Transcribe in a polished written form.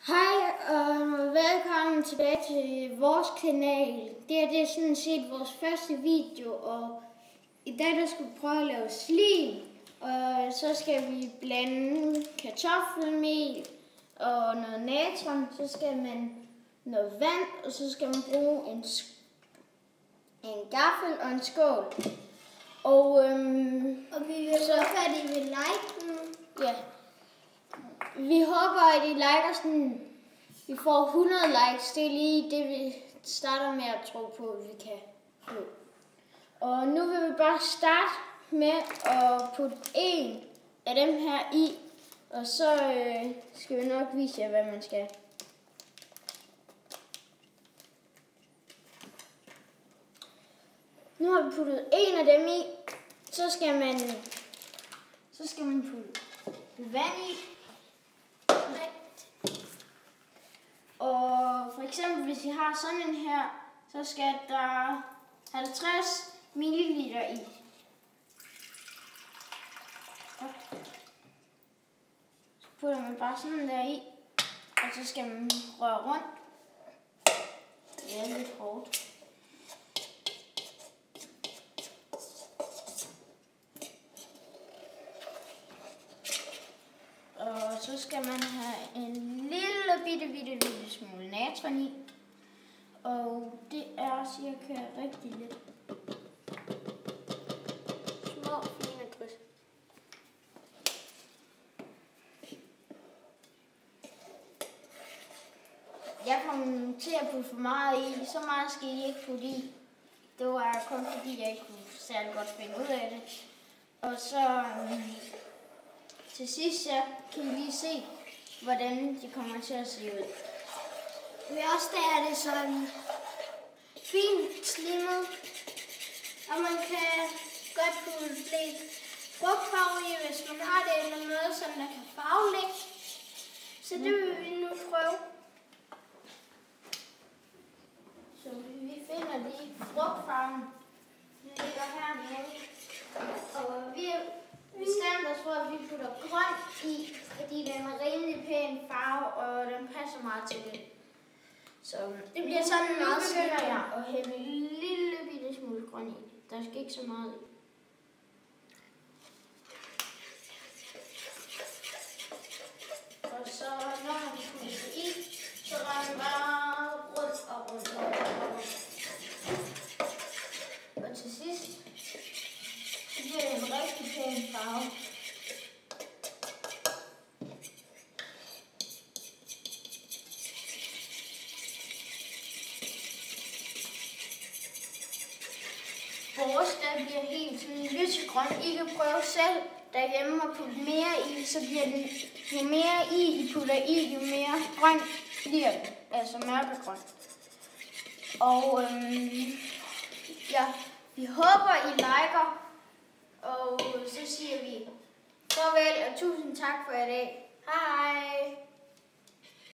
Hej og velkommen tilbage til vores kanal. Det er sådan set vores første video, og i dag der skal vi prøve at lave slim. Og så skal vi blande kartoffelmel og noget natron, så skal man noget vand, og så skal man bruge en gaffel og en skål. Og vi vil så færdige ved liken. Ja. Vi håber, at I liker sådan, vi får 100 likes. Det er lige det, vi starter med at tro på, at vi kan få. Og nu vil vi bare starte med at putte en af dem her i, og så skal vi nok vise jer, hvad man skal. Nu har vi puttet en af dem i, så skal man putte vand i. Og for eksempel, hvis I har sådan en her, så skal der 50 ml i. Så putter man bare sådan der i, og så skal man røre rundt. Det er lidt hårdt. Og så skal man have en bitte smule natron i. Og det er cirka rigtig lidt. Små fine drys. Jeg kom til at putte for meget i. Så meget skal I ikke putte i. Det var kun fordi jeg ikke kunne særlig godt finde ud af det. Og så til sidst så kan I lige se, hvordan de kommer til at se ud. Ved os der er det sådan fint slimmet, og man kan godt putte lidt frugtfarve i, hvis man har det, eller noget, som der kan farvelægge. Så det vil vi nu prøve. Så vi finder lige frugtfarven. Den ligger hernede. Og vi bestemte os for, at vi putter grøn i, fordi den er rimelig pæn farve, og den passer meget til det. Så det bliver sådan meget slidt. Jeg at hælde en bitte smule grøn i. Der skal ikke så meget i. Og så når man putter det i, så rører man bare rundt og rundt. Og til sidst, så bliver det en rigtig pæn farve. Vores der bliver helt sådan lysegrøn. I kan prøve selv derhjemme at putte mere i, så bliver det, jo mere I putter i, jo mere grøn bliver det. Altså mørkegrøn. Og ja, vi håber I liker, og så siger vi farvel og tusind tak for i dag. Hej!